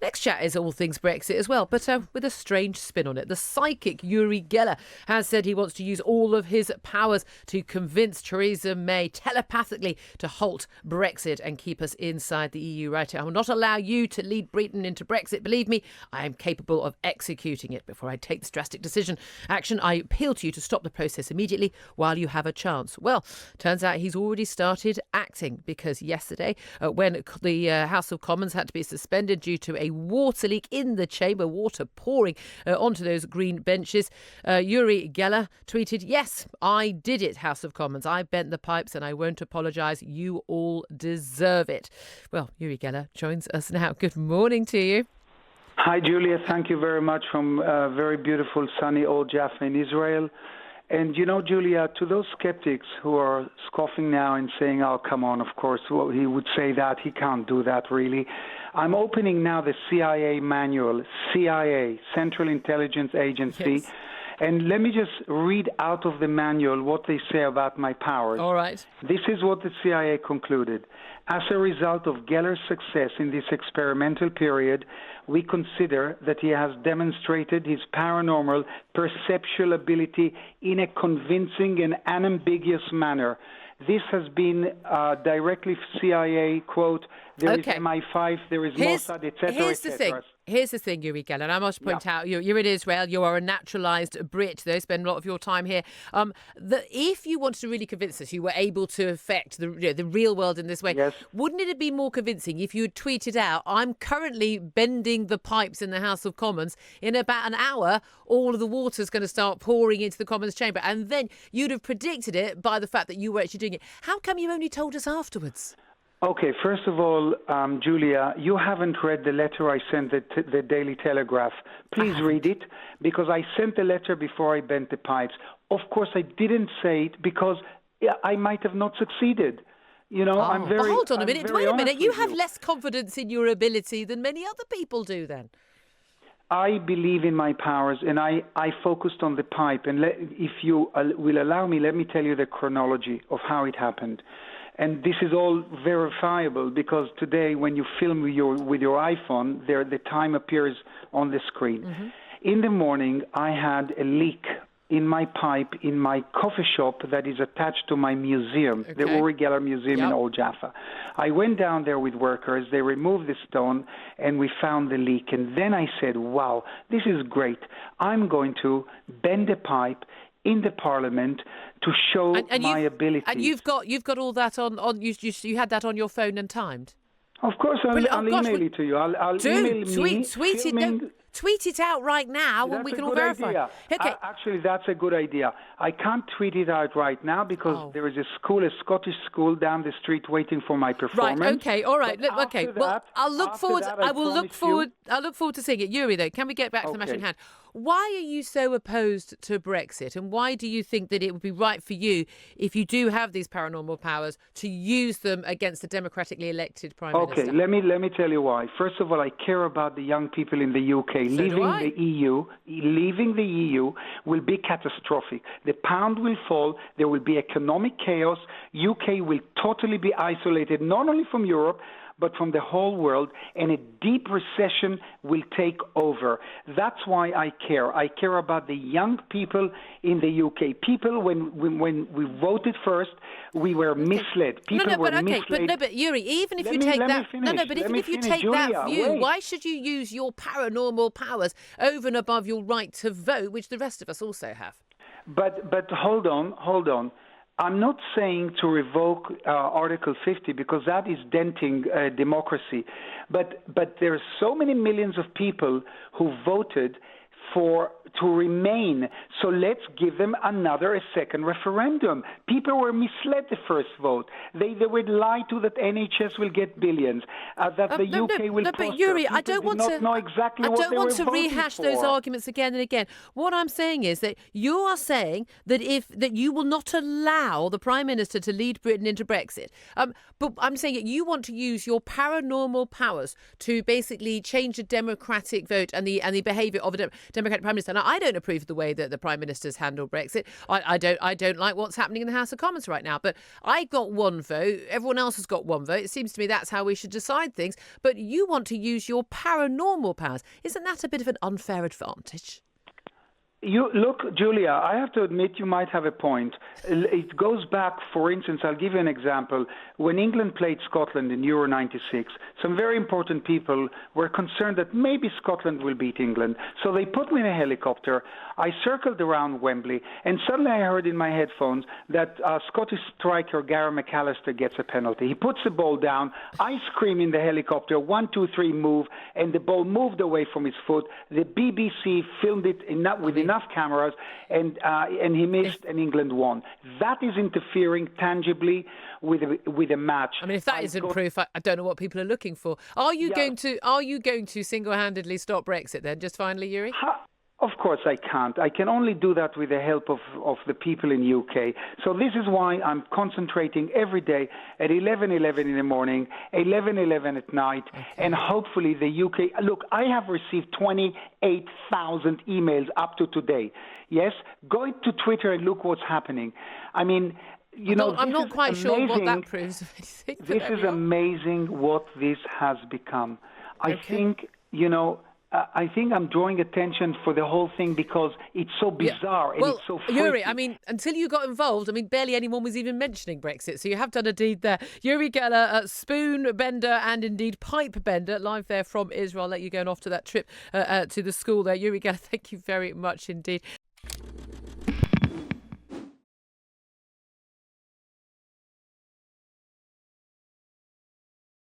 Next chat is all things Brexit as well, but with a strange spin on it. The psychic Uri Geller has said he wants to use all of his powers to convince Theresa May telepathically to halt Brexit and keep us inside the EU. Right, I will not allow you to lead Britain into Brexit. Believe me, I am capable of executing it. Before I take this drastic action, I appeal to you to stop the process immediately while you have a chance. Well, turns out he's already started acting, because yesterday, when the House of Commons had to be suspended due to a water leak in the chamber, water pouring onto those green benches, Uri Geller tweeted, "Yes, I did it, House of Commons. I bent the pipes and I won't apologise. You all deserve it." Well, Uri Geller joins us now. Good morning to you. Hi, Julia. Thank you very much from very beautiful, sunny Old Jaffa in Israel. And you know, Julia, to those skeptics who are scoffing now and saying, oh, come on, of course, well, he would say that. He can't do that, really. I'm opening now the CIA manual, CIA, Central Intelligence Agency. Yes. And let me just read out of the manual what they say about my powers. All right. This is what the CIA concluded. As a result of Geller's success in this experimental period, we consider that he has demonstrated his paranormal perceptual ability in a convincing and unambiguous manner. This has been directly CIA, quote, there is MI5, there is Mossad, etc., etc. Here's the thing, Uri Geller, and I must point out, you're in Israel, you are a naturalised Brit, though, spend a lot of your time here. If you wanted to really convince us you were able to affect the real world in this way, wouldn't it be more convincing if you had tweeted out, I'm currently bending the pipes in the House of Commons, in about an hour, all of the water's going to start pouring into the Commons chamber, and then you'd have predicted it by the fact that you were actually doing it. How come you only told us afterwards? Okay, first of all, Julia, you haven't read the letter I sent the Daily Telegraph. Please read it, because I sent the letter before I bent the pipes. Of course, I didn't say it because I might have not succeeded. You know, I'm very... Well, hold on a minute. Wait a minute. You have you. less confidence in your ability than many other people do, then. I believe in my powers, and I focused on the pipe. And if you will allow me, let me tell you the chronology of how it happened. And this is all verifiable, because today when you film with your iPhone, the time appears on the screen. Mm-hmm. In the morning, I had a leak in my pipe in my coffee shop that is attached to my museum, the Uri Geller Museum in Old Jaffa. I went down there with workers, they removed the stone, and we found the leak. And then I said, wow, this is great. I'm going to bend a pipe in the Parliament to show my ability. And you've got all that on you had that on your phone and timed? Of course, I'll email it to you. I'll tweet it out right now, and we can all verify. Idea. Okay. Actually, that's a good idea. I can't tweet it out right now because there is a Scottish school down the street waiting for my performance. Right. Okay. All right. Okay. Well, I'll look forward. I will look forward. I look forward to seeing it. Yuri, though, can we get back to the matter in hand? Why are you so opposed to Brexit, and why do you think that it would be right for you, if you do have these paranormal powers, to use them against the democratically elected Prime Minister? Okay, let me tell you why. First of all, I care about the young people in the UK. Leaving the EU will be catastrophic. The pound will fall. There will be economic chaos. UK will totally be isolated, not only from Europe, but from the whole world, and a deep recession will take over. That's why I care. I care about the young people in the UK. People, when we voted first, we were misled. People were misled. But Yuri, even if you take that view, why should you use your paranormal powers over and above your right to vote, which the rest of us also have? But hold on. I'm not saying to revoke Article 50, because that is denting democracy. But there are so many millions of people who voted to remain. So let's give them a second referendum. People were misled the first vote. They were lied to that NHS will get billions, that the UK will prosper. But Yuri, I don't want to rehash for. Those arguments again and again. What I'm saying is that you are saying that you will not allow the Prime Minister to lead Britain into Brexit. But I'm saying that you want to use your paranormal powers to basically change the democratic vote and the behaviour of it. Democratic Prime Minister. Now, I don't approve of the way that the Prime Minister's handled Brexit. I don't like what's happening in the House of Commons right now. But I got one vote. Everyone else has got one vote. It seems to me that's how we should decide things. But you want to use your paranormal powers. Isn't that a bit of an unfair advantage? You look, Julia, I have to admit you might have a point. It goes back, for instance, I'll give you an example. When England played Scotland in Euro 96, some very important people were concerned that maybe Scotland will beat England. So they put me in a helicopter. I circled around Wembley, and suddenly I heard in my headphones that Scottish striker Gary McAllister gets a penalty. He puts the ball down. I scream in the helicopter, 1, 2, 3, move, and the ball moved away from his foot. The BBC filmed it with enough cameras, and he missed, and England won. That is interfering tangibly with a match. I mean, if that isn't proof, I don't know what people are looking for. Are you going to single-handedly stop Brexit then? Just finally, Uri. Of course I can't. I can only do that with the help of the people in UK. So this is why I'm concentrating every day at 11:11 in the morning, 11:11 at night, and hopefully the UK... Look, I have received 28,000 emails up to today. Yes? Go to Twitter and look what's happening. I mean... I'm not quite sure what that proves of anything. This is amazing what this has become. I think, I think I'm drawing attention for the whole thing because it's so bizarre and it's so freaky. Yuri, I mean, until you got involved, barely anyone was even mentioning Brexit. So you have done a deed there. Uri Geller, spoon bender and indeed pipe bender, live there from Israel. I'll let you go off to that trip to the school there. Uri Geller, thank you very much indeed.